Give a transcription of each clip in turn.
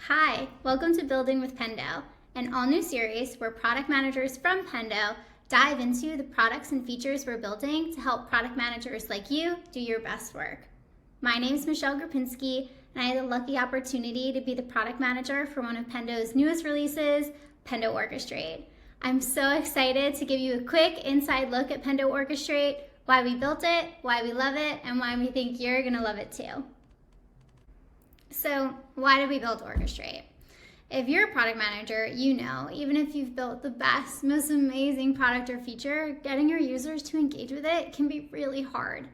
Hi, welcome to Building with Pendo, an all-new series where product managers from Pendo dive into the products and features we're building to help product managers like you do your best work. My name is Michelle Grupinski, and I had the lucky opportunity to be the product manager for one of Pendo's newest releases, Pendo Orchestrate. I'm so excited to give you a quick inside look at Pendo Orchestrate, why we built it, why we love it, and why we think you're going to love it too. So why did we build Orchestrate? If you're a product manager, you know, even if you've built the best, most amazing product or feature, getting your users to engage with it can be really hard.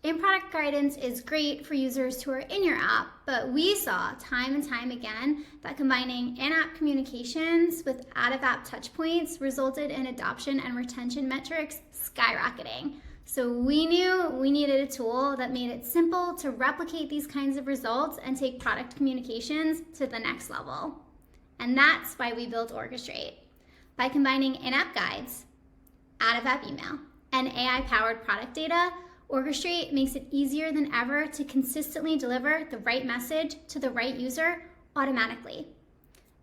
In-product guidance is great for users who are in your app, but we saw time and time again that combining in-app communications with out-of-app touchpoints resulted in adoption and retention metrics skyrocketing. So we knew we needed a tool that made it simple to replicate these kinds of results and take product communications to the next level. And that's why we built Orchestrate. By combining in-app guides, out-of-app email, and AI-powered product data, Orchestrate makes it easier than ever to consistently deliver the right message to the right user automatically.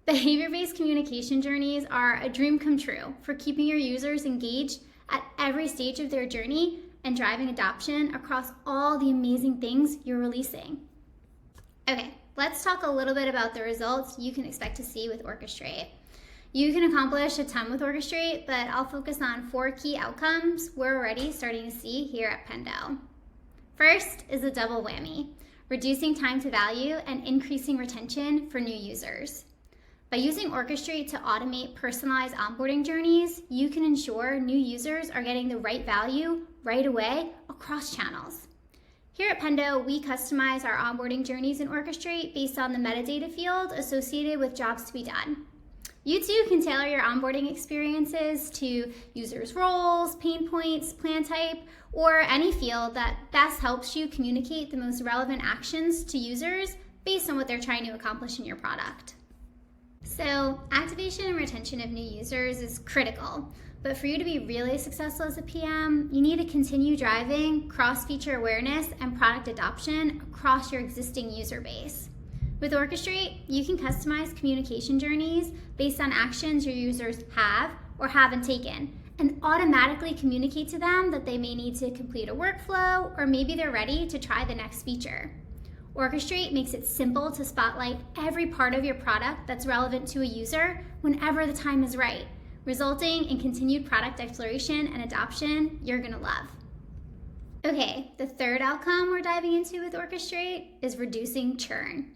Behavior-based communication journeys are a dream come true for keeping your users engaged at every stage of their journey and driving adoption across all the amazing things you're releasing. Okay, let's talk a little bit about the results you can expect to see with Orchestrate. You can accomplish a ton with Orchestrate, but I'll focus on 4 key outcomes we're already starting to see here at Pendo. First is a double whammy, reducing time to value and increasing retention for new users. By using Orchestrate to automate personalized onboarding journeys, you can ensure new users are getting the right value right away across channels. Here at Pendo, we customize our onboarding journeys in Orchestrate based on the metadata field associated with jobs to be done. You too can tailor your onboarding experiences to users' roles, pain points, plan type, or any field that best helps you communicate the most relevant actions to users based on what they're trying to accomplish in your product. So activation and retention of new users is critical, but for you to be really successful as a PM, you need to continue driving cross-feature awareness and product adoption across your existing user base. With Orchestrate, you can customize communication journeys based on actions your users have or haven't taken, and automatically communicate to them that they may need to complete a workflow or maybe they're ready to try the next feature. Orchestrate makes it simple to spotlight every part of your product that's relevant to a user whenever the time is right, resulting in continued product exploration and adoption you're gonna love. Okay, the third outcome we're diving into with Orchestrate is reducing churn.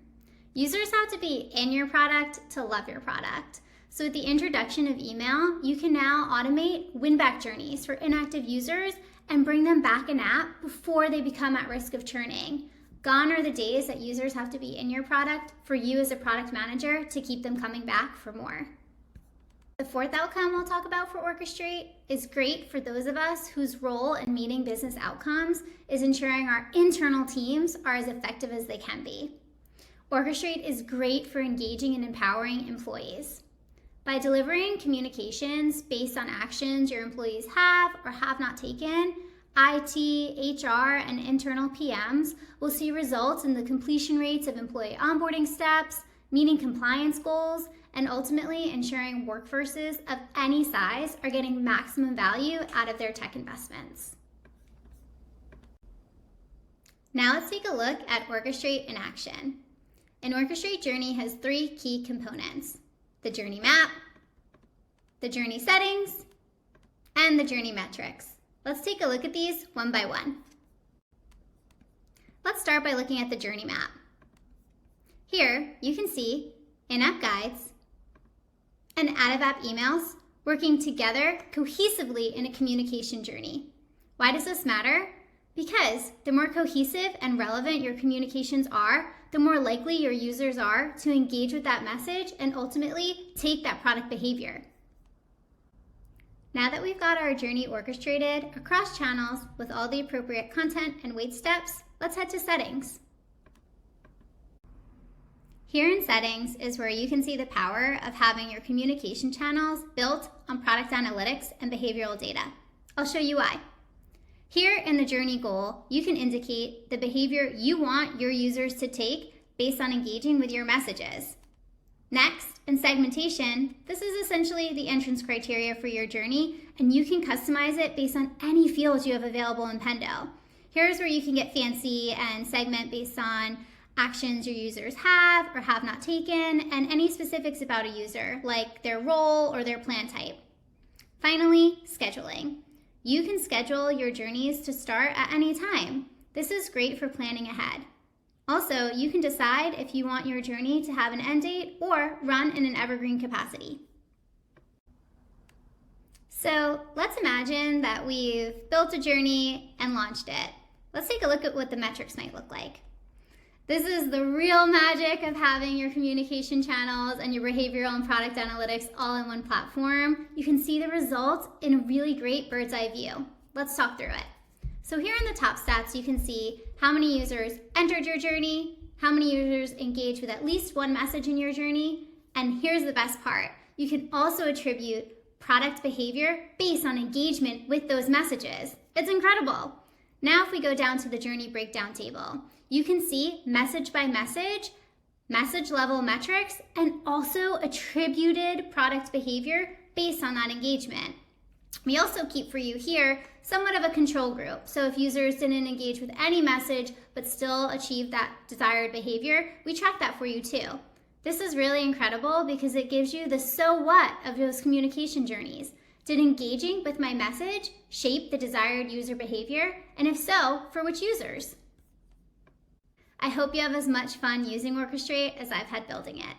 Users have to be in your product to love your product. So with the introduction of email, you can now automate win-back journeys for inactive users and bring them back in-app before they become at risk of churning. Gone are the days that users have to be in your product for you as a product manager to keep them coming back for more. The fourth outcome we'll talk about for Orchestrate is great for those of us whose role in meeting business outcomes is ensuring our internal teams are as effective as they can be. Orchestrate is great for engaging and empowering employees. By delivering communications based on actions your employees have or have not taken, IT, HR, and internal PMs will see results in the completion rates of employee onboarding steps, meeting compliance goals, and ultimately ensuring workforces of any size are getting maximum value out of their tech investments. Now let's take a look at Orchestrate in action. An Orchestrate journey has 3 key components: the journey map, the journey settings, and the journey metrics. Let's take a look at these one by one. Let's start by looking at the journey map. Here, you can see in-app guides and out-of-app emails working together cohesively in a communication journey. Why does this matter? Because the more cohesive and relevant your communications are, the more likely your users are to engage with that message and ultimately take that product behavior. Now that we've got our journey orchestrated across channels with all the appropriate content and wait steps, let's head to settings. Here in settings is where you can see the power of having your communication channels built on product analytics and behavioral data. I'll show you why. Here in the journey goal, you can indicate the behavior you want your users to take based on engaging with your messages. Next, in segmentation, this is essentially the entrance criteria for your journey, and you can customize it based on any fields you have available in Pendo. Here's where you can get fancy and segment based on actions your users have or have not taken, and any specifics about a user, like their role or their plan type. Finally, scheduling. You can schedule your journeys to start at any time. This is great for planning ahead. Also, you can decide if you want your journey to have an end date or run in an evergreen capacity. So let's imagine that we've built a journey and launched it. Let's take a look at what the metrics might look like. This is the real magic of having your communication channels and your behavioral and product analytics all in one platform. You can see the results in a really great bird's eye view. Let's talk through it. So here in the top stats, you can see how many users entered your journey, how many users engaged with at least one message in your journey, and here's the best part. You can also attribute product behavior based on engagement with those messages. It's incredible. Now if we go down to the journey breakdown table, you can see message by message, message level metrics, and also attributed product behavior based on that engagement. We also keep for you here somewhat of a control group. So if users didn't engage with any message but still achieved that desired behavior, we track that for you too. This is really incredible because it gives you the so what of those communication journeys. Did engaging with my message shape the desired user behavior? And if so, for which users? I hope you have as much fun using Orchestrate as I've had building it.